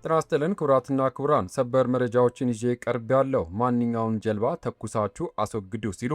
ጤና ይስጥልን ክቡራትና ክቡራን፣ ሰበር መረጃዎችን ይዤ ቀርቤያለሁ። ማንኛውን ጀልባ ተኩሳችሁ አስወግዱ ሲሉ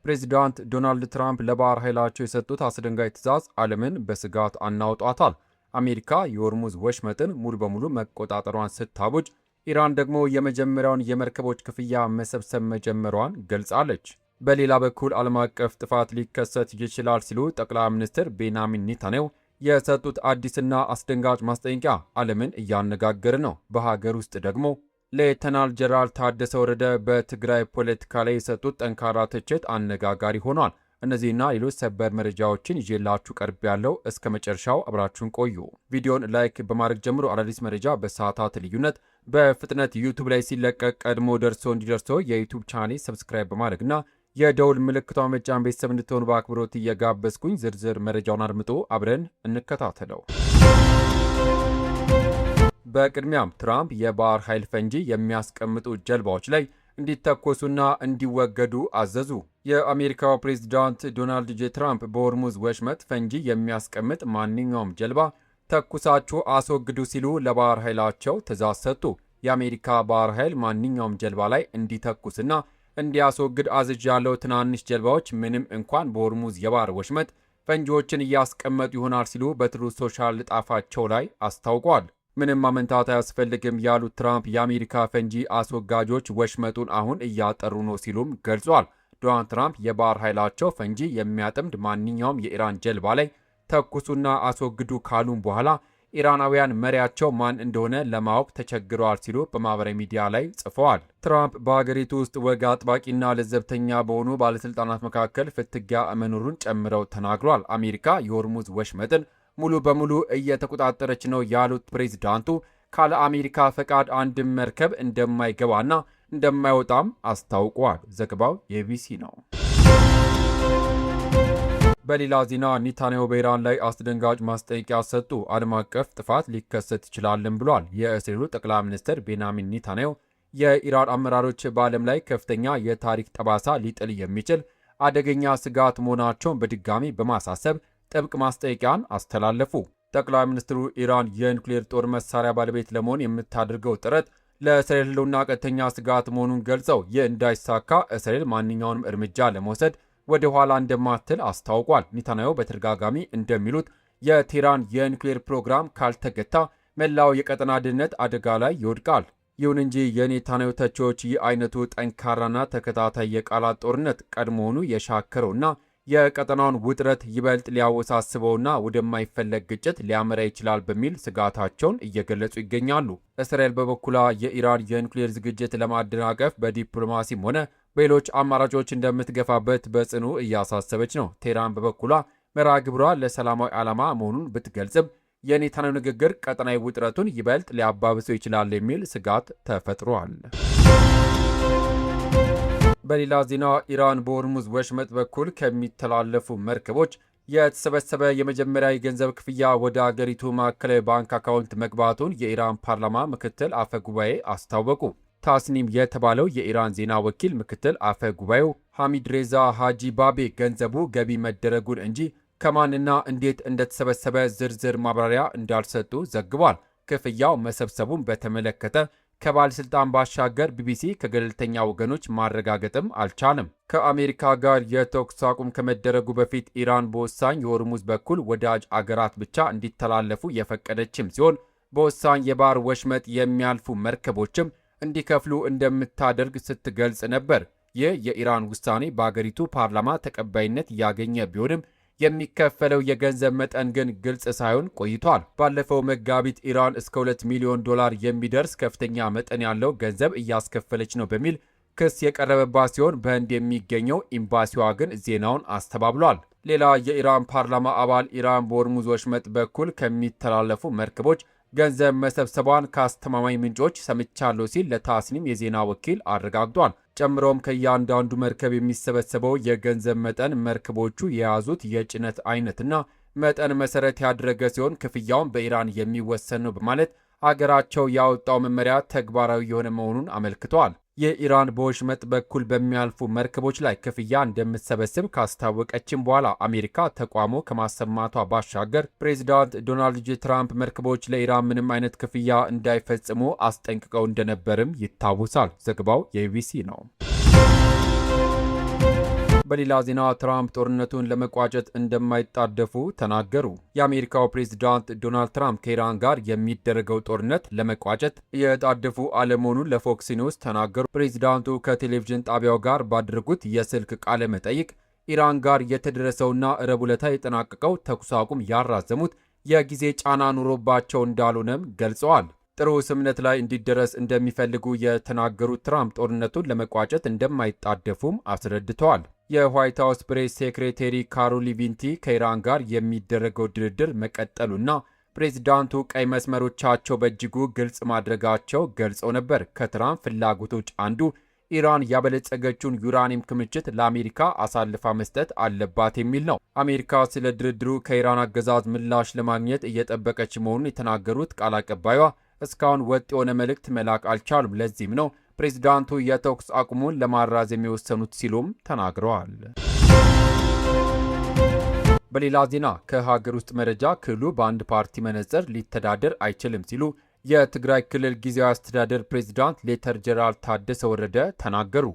ፕሬዚዳንት ዶናልድ ትራምፕ ለባህር ኃይላቸው የሰጡት አስደንጋጭ ትዕዛዝ ዓለምን በስጋት አናውጧታል። አሜሪካ የሆርሙዝ ወሽመጥን ሙሉ በሙሉ መቆጣጠሯን ስታውጅ፣ ኢራን ደግሞ የመጀመሪያውን የመርከቦች ክፍያ መሰብሰብ መጀመሯን ገልጻለች። በሌላ በኩል ዓለም አቀፍ ጥፋት ሊከሰት ይችላል ሲሉ ጠቅላይ ሚኒስትር ቤንያሚን ኔታንያሁ የሰጡት አዲስና አስደንጋጭ ማስጠንቀቂያ ዓለምን እያነጋገረ ነው። በሀገር ውስጥ ደግሞ ሌተናል ጀነራል ታደሰ ወረደ በትግራይ ፖለቲካ ላይ የሰጡት ጠንካራ ትችት አነጋጋሪ ሆኗል። እነዚህና ሌሎች ሰበር መረጃዎችን ይዤላችሁ ቀርብ ያለው እስከ መጨረሻው አብራችሁን ቆዩ። ቪዲዮን ላይክ በማድረግ ጀምሮ አዳዲስ መረጃ በሰዓታት ልዩነት በፍጥነት ዩቱብ ላይ ሲለቀቅ ቀድሞ እንዲደርሶ የዩቱብ ቻኔ ሰብስክራይብ በማድረግና የደውል ምልክቷን መጫን ቤተሰብ እንድትሆኑ በአክብሮት እየጋበዝኩኝ ዝርዝር መረጃውን አድምጦ አብረን እንከታተለው። በቅድሚያም ትራምፕ የባህር ኃይል ፈንጂ የሚያስቀምጡ ጀልባዎች ላይ እንዲተኮሱና እንዲወገዱ አዘዙ። የአሜሪካው ፕሬዝዳንት ዶናልድ ጄ ትራምፕ በሆርሙዝ ወሽመጥ ፈንጂ የሚያስቀምጥ ማንኛውም ጀልባ ተኩሳችሁ አስወግዱ ሲሉ ለባህር ኃይላቸው ትዕዛዝ ሰጡ። የአሜሪካ ባህር ኃይል ማንኛውም ጀልባ ላይ እንዲተኩስና እንዲያስወግድ አዝዥ ያለው ትናንሽ ጀልባዎች ምንም እንኳን በሆርሙዝ የባህር ወሽመጥ ፈንጂዎችን እያስቀመጡ ይሆናል ሲሉ በትሩዝ ሶሻል ጣፋቸው ላይ አስታውቋል። ምንም ማመንታት አያስፈልግም ያሉት ትራምፕ የአሜሪካ ፈንጂ አስወጋጆች ወሽመጡን አሁን እያጠሩ ነው ሲሉም ገልጿል። ዶናልድ ትራምፕ የባህር ኃይላቸው ፈንጂ የሚያጠምድ ማንኛውም የኢራን ጀልባ ላይ ተኩሱና አስወግዱ ካሉም በኋላ ኢራናውያን መሪያቸው ማን እንደሆነ ለማወቅ ተቸግረዋል ሲሉ በማህበራዊ ሚዲያ ላይ ጽፈዋል። ትራምፕ በሀገሪቱ ውስጥ ወግ አጥባቂና ለዘብተኛ በሆኑ ባለስልጣናት መካከል ፍትጊያ መኖሩን ጨምረው ተናግሯል። አሜሪካ የሆርሙዝ ወሽመጥን ሙሉ በሙሉ እየተቆጣጠረች ነው ያሉት ፕሬዝዳንቱ ካለ አሜሪካ ፈቃድ አንድም መርከብ እንደማይገባና እንደማይወጣም አስታውቋል። ዘገባው የቢሲ ነው። በሌላ ዜና ኔታንያሁ በኢራን ላይ አስደንጋጭ ማስጠንቀቂያ ሰጡ። ዓለም አቀፍ ጥፋት ሊከሰት ይችላልን ብሏል። የእስራኤሉ ጠቅላይ ሚኒስትር ቤንያሚን ኔታንያሁ የኢራን አመራሮች በዓለም ላይ ከፍተኛ የታሪክ ጠባሳ ሊጥል የሚችል አደገኛ ስጋት መሆናቸውን በድጋሚ በማሳሰብ ጥብቅ ማስጠንቀቂያን አስተላለፉ። ጠቅላይ ሚኒስትሩ ኢራን የኒውክሌር ጦር መሳሪያ ባለቤት ለመሆን የምታደርገው ጥረት ለእስራኤል ሕልውና ቀጥተኛ ስጋት መሆኑን ገልጸው ይህ እንዳይሳካ እስራኤል ማንኛውንም እርምጃ ለመውሰድ ወደ ኋላ እንደማትል አስታውቋል። ኔታንያሁ በተደጋጋሚ እንደሚሉት የቴህራን የኒውክሌር ፕሮግራም ካልተገታ መላው የቀጠና ደህንነት አደጋ ላይ ይወድቃል። ይሁን እንጂ የኔታንያሁ ተቺዎች ይህ አይነቱ ጠንካራና ተከታታይ የቃላት ጦርነት ቀድሞውኑ የሻከረውና የቀጠናውን ውጥረት ይበልጥ ሊያወሳስበውና ወደማይፈለግ ግጭት ሊያመራ ይችላል በሚል ስጋታቸውን እየገለጹ ይገኛሉ። እስራኤል በበኩሏ የኢራን የኒውክሌር ዝግጅት ለማደናቀፍ በዲፕሎማሲም ሆነ በሌሎች አማራጮች እንደምትገፋበት በጽኑ እያሳሰበች ነው። ቴህራን በበኩሏ መርሃ ግብሯ ለሰላማዊ ዓላማ መሆኑን ብትገልጽም የኔታንያሁ ንግግር ቀጠናዊ ውጥረቱን ይበልጥ ሊያባብሰው ይችላል የሚል ስጋት ተፈጥሯል። በሌላ ዜና ኢራን በሆርሙዝ ወሽመጥ በኩል ከሚተላለፉ መርከቦች የተሰበሰበ የመጀመሪያ የገንዘብ ክፍያ ወደ አገሪቱ ማዕከላዊ ባንክ አካውንት መግባቱን የኢራን ፓርላማ ምክትል አፈ ጉባኤ አስታወቁ። ታስኒም የተባለው የኢራን ዜና ወኪል ምክትል አፈ ጉባኤው ሐሚድ ሬዛ ሃጂ ባቤ ገንዘቡ ገቢ መደረጉን እንጂ ከማንና እንዴት እንደተሰበሰበ ዝርዝር ማብራሪያ እንዳልሰጡ ዘግቧል። ክፍያው መሰብሰቡን በተመለከተ ከባለስልጣን ባሻገር ቢቢሲ ከገለልተኛ ወገኖች ማረጋገጥም አልቻለም። ከአሜሪካ ጋር የተኩስ አቁም ከመደረጉ በፊት ኢራን በወሳኝ የሆርሙዝ በኩል ወዳጅ አገራት ብቻ እንዲተላለፉ የፈቀደችም ሲሆን በወሳኝ የባህር ወሽመጥ የሚያልፉ መርከቦችም እንዲከፍሉ እንደምታደርግ ስትገልጽ ነበር። ይህ የኢራን ውሳኔ በአገሪቱ ፓርላማ ተቀባይነት ያገኘ ቢሆንም የሚከፈለው የገንዘብ መጠን ግን ግልጽ ሳይሆን ቆይቷል። ባለፈው መጋቢት ኢራን እስከ $2 ሚሊዮን የሚደርስ ከፍተኛ መጠን ያለው ገንዘብ እያስከፈለች ነው በሚል ክስ የቀረበባት ሲሆን በህንድ የሚገኘው ኤምባሲዋ ግን ዜናውን አስተባብሏል። ሌላ የኢራን ፓርላማ አባል ኢራን በሆርሙዝ ወሽመጥ በኩል ከሚተላለፉ መርከቦች ገንዘብ መሰብሰቧን ከአስተማማኝ ምንጮች ሰምቻለሁ ሲል ለታስኒም የዜና ወኪል አረጋግጧል። ጨምሮም ከእያንዳንዱ መርከብ የሚሰበሰበው የገንዘብ መጠን መርከቦቹ የያዙት የጭነት አይነትና መጠን መሰረት ያደረገ ሲሆን ክፍያውን በኢራን የሚወሰን ነው በማለት አገራቸው ያወጣው መመሪያ ተግባራዊ የሆነ መሆኑን አመልክተዋል። የኢራን በወሽመጥ በኩል በሚያልፉ መርከቦች ላይ ክፍያ እንደምትሰበስብ ካስታወቀችም በኋላ አሜሪካ ተቃውሞ ከማሰማቷ ባሻገር ፕሬዚዳንት ዶናልድ ጄ ትራምፕ መርከቦች ለኢራን ምንም አይነት ክፍያ እንዳይፈጽሙ አስጠንቅቀው እንደነበርም ይታወሳል። ዘገባው የቢቢሲ ነው። በሌላ ዜና ትራምፕ ጦርነቱን ለመቋጨት እንደማይጣደፉ ተናገሩ። የአሜሪካው ፕሬዝዳንት ዶናልድ ትራምፕ ከኢራን ጋር የሚደረገው ጦርነት ለመቋጨት እየጣደፉ አለመሆኑን ለፎክስ ኒውስ ተናገሩ። ፕሬዝዳንቱ ከቴሌቪዥን ጣቢያው ጋር ባደረጉት የስልክ ቃለ መጠይቅ ኢራን ጋር የተደረሰውና ረቡዕ ዕለት የጠናቀቀው ተኩስ አቁም ያራዘሙት የጊዜ ጫና ኑሮባቸው እንዳልሆነም ገልጸዋል። ጥሩ ስምምነት ላይ እንዲደረስ እንደሚፈልጉ የተናገሩት ትራምፕ ጦርነቱን ለመቋጨት እንደማይጣደፉም አስረድተዋል። የዋይት ሀውስ ፕሬስ ሴክሬታሪ ካሮሊ ሊቪንቲ ከኢራን ጋር የሚደረገው ድርድር መቀጠሉና ፕሬዝዳንቱ ቀይ መስመሮቻቸው በእጅጉ ግልጽ ማድረጋቸው ገልጸው ነበር። ከትራምፕ ፍላጎቶች አንዱ ኢራን ያበለጸገችውን ዩራኒየም ክምችት ለአሜሪካ አሳልፋ መስጠት አለባት የሚል ነው። አሜሪካ ስለ ድርድሩ ከኢራን አገዛዝ ምላሽ ለማግኘት እየጠበቀች መሆኑን የተናገሩት ቃል አቀባይዋ እስካሁን ወጥ የሆነ መልእክት መላክ አልቻሉም። ለዚህም ነው ፕሬዝዳንቱ የተኩስ አቁሙን ለማራዘም የወሰኑት ሲሉም ተናግረዋል። በሌላ ዜና ከሀገር ውስጥ መረጃ ክልሉ በአንድ ፓርቲ መነጽር ሊተዳደር አይችልም ሲሉ የትግራይ ክልል ጊዜያዊ አስተዳደር ፕሬዝዳንት ሌተር ጀነራል ታደሰ ወረደ ተናገሩ።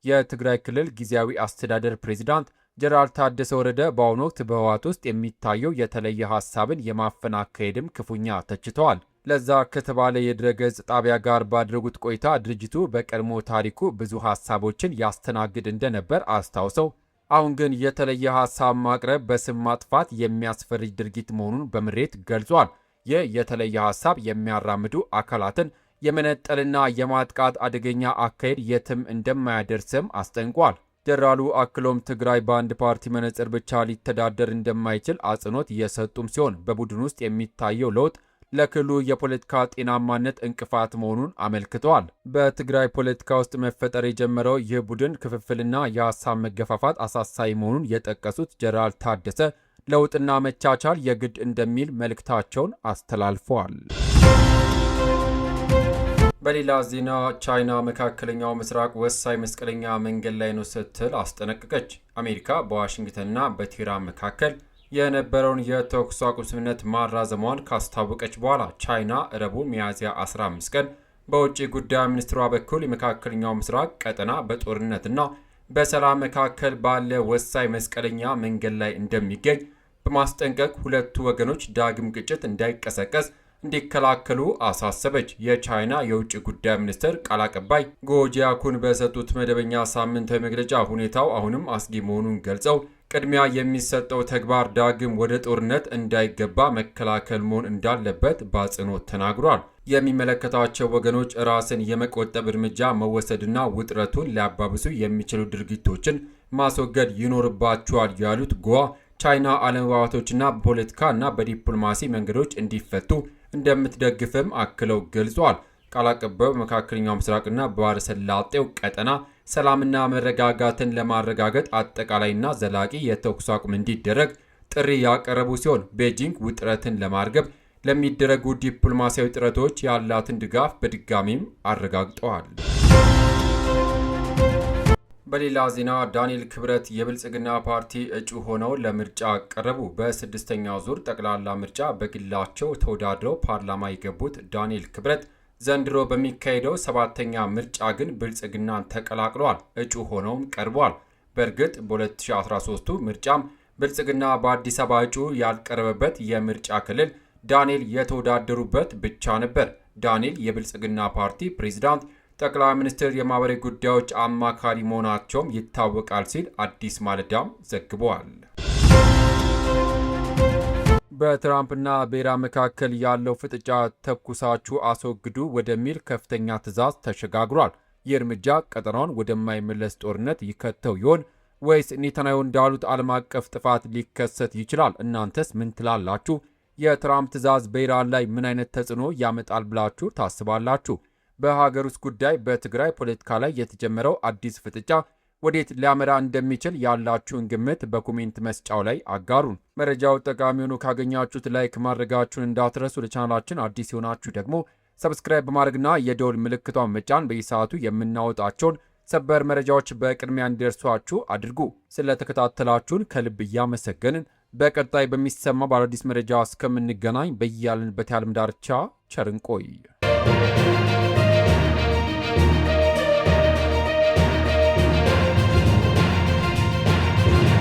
የትግራይ ክልል ጊዜያዊ አስተዳደር ፕሬዝዳንት ጀነራል ታደሰ ወረደ በአሁኑ ወቅት በህወሓት ውስጥ የሚታየው የተለየ ሀሳብን የማፈን አካሄድም ክፉኛ ተችተዋል። ለዛ ከተባለ የድረገጽ ጣቢያ ጋር ባደረጉት ቆይታ ድርጅቱ በቀድሞ ታሪኩ ብዙ ሀሳቦችን ያስተናግድ እንደነበር አስታውሰው አሁን ግን የተለየ ሀሳብ ማቅረብ በስም ማጥፋት የሚያስፈርጅ ድርጊት መሆኑን በምሬት ገልጿል። ይህ የተለየ ሀሳብ የሚያራምዱ አካላትን የመነጠልና የማጥቃት አደገኛ አካሄድ የትም እንደማያደርስም አስጠንቋል። ጀነራሉ አክሎም ትግራይ በአንድ ፓርቲ መነጽር ብቻ ሊተዳደር እንደማይችል አጽንኦት እየሰጡም ሲሆን በቡድን ውስጥ የሚታየው ለውጥ ለክልሉ የፖለቲካ ጤናማነት እንቅፋት መሆኑን አመልክተዋል። በትግራይ ፖለቲካ ውስጥ መፈጠር የጀመረው ይህ ቡድን ክፍፍልና የሀሳብ መገፋፋት አሳሳቢ መሆኑን የጠቀሱት ጀነራል ታደሰ ለውጥና መቻቻል የግድ እንደሚል መልእክታቸውን አስተላልፈዋል። በሌላ ዜና ቻይና መካከለኛው ምስራቅ ወሳኝ መስቀለኛ መንገድ ላይ ነው ስትል አስጠነቀቀች። አሜሪካ በዋሽንግተንና በቴህራን መካከል የነበረውን የተኩስ አቁም ስምምነት ማራዘሟን ካስታወቀች በኋላ ቻይና ረቡዕ ሚያዝያ 15 ቀን በውጭ ጉዳይ ሚኒስትሯ በኩል የመካከለኛው ምስራቅ ቀጠና በጦርነትና በሰላም መካከል ባለ ወሳኝ መስቀለኛ መንገድ ላይ እንደሚገኝ በማስጠንቀቅ ሁለቱ ወገኖች ዳግም ግጭት እንዳይቀሰቀስ እንዲከላከሉ አሳሰበች። የቻይና የውጭ ጉዳይ ሚኒስትር ቃል አቀባይ ጎጂያኩን በሰጡት መደበኛ ሳምንታዊ መግለጫ ሁኔታው አሁንም አስጊ መሆኑን ገልጸው ቅድሚያ የሚሰጠው ተግባር ዳግም ወደ ጦርነት እንዳይገባ መከላከል መሆን እንዳለበት በአጽንኦት ተናግሯል። የሚመለከታቸው ወገኖች ራስን የመቆጠብ እርምጃ መወሰድና ውጥረቱን ሊያባብሱ የሚችሉ ድርጊቶችን ማስወገድ ይኖርባቸዋል ያሉት ጎዋ ቻይና አለመግባባቶችና በፖለቲካና በዲፕሎማሲ መንገዶች እንዲፈቱ እንደምትደግፍም አክለው ገልጿል። ቃል አቀባዩ በመካከለኛው ምስራቅና በባሕረ ሰላጤው ቀጠና ሰላምና መረጋጋትን ለማረጋገጥ አጠቃላይና ዘላቂ የተኩስ አቁም እንዲደረግ ጥሪ ያቀረቡ ሲሆን ቤጂንግ ውጥረትን ለማርገብ ለሚደረጉ ዲፕሎማሲያዊ ጥረቶች ያላትን ድጋፍ በድጋሚም አረጋግጠዋል። በሌላ ዜና ዳንኤል ክብረት የብልጽግና ፓርቲ እጩ ሆነው ለምርጫ ቀረቡ። በስድስተኛው ዙር ጠቅላላ ምርጫ በግላቸው ተወዳድረው ፓርላማ የገቡት ዳንኤል ክብረት ዘንድሮ በሚካሄደው ሰባተኛ ምርጫ ግን ብልጽግናን ተቀላቅለዋል። እጩ ሆነውም ቀርበዋል። በእርግጥ በ2013 ምርጫም ብልጽግና በአዲስ አበባ እጩ ያልቀረበበት የምርጫ ክልል ዳንኤል የተወዳደሩበት ብቻ ነበር። ዳንኤል የብልጽግና ፓርቲ ፕሬዝዳንት፣ ጠቅላይ ሚኒስትር፣ የማህበራዊ ጉዳዮች አማካሪ መሆናቸውም ይታወቃል ሲል አዲስ ማለዳም ዘግቧል። በትራምፕና በኢራን መካከል ያለው ፍጥጫ ተኩሳችሁ አስወግዱ ወደሚል ከፍተኛ ትዕዛዝ ተሸጋግሯል። ይህ እርምጃ ቀጠናውን ወደማይመለስ ጦርነት ይከተው ይሆን ወይስ ኔታንያሁ እንዳሉት ዓለም አቀፍ ጥፋት ሊከሰት ይችላል? እናንተስ ምን ትላላችሁ? የትራምፕ ትዕዛዝ በኢራን ላይ ምን አይነት ተጽዕኖ ያመጣል ብላችሁ ታስባላችሁ? በሀገር ውስጥ ጉዳይ በትግራይ ፖለቲካ ላይ የተጀመረው አዲስ ፍጥጫ ወዴት ሊያመራ እንደሚችል ያላችሁን ግምት በኮሜንት መስጫው ላይ አጋሩን። መረጃው ጠቃሚ ሆኖ ካገኛችሁት ላይክ ማድረጋችሁን እንዳትረሱ። ለቻናላችን አዲስ የሆናችሁ ደግሞ ሰብስክራይብ በማድረግና የደወል ምልክቷን መጫን በየሰዓቱ የምናወጣቸውን ሰበር መረጃዎች በቅድሚያ እንዲደርሷችሁ አድርጉ። ስለተከታተላችሁን ከልብ እያመሰገንን በቀጣይ በሚሰማ በአዳዲስ መረጃ እስከምንገናኝ በያልንበት የዓለም ዳርቻ ቸር እንቆይ።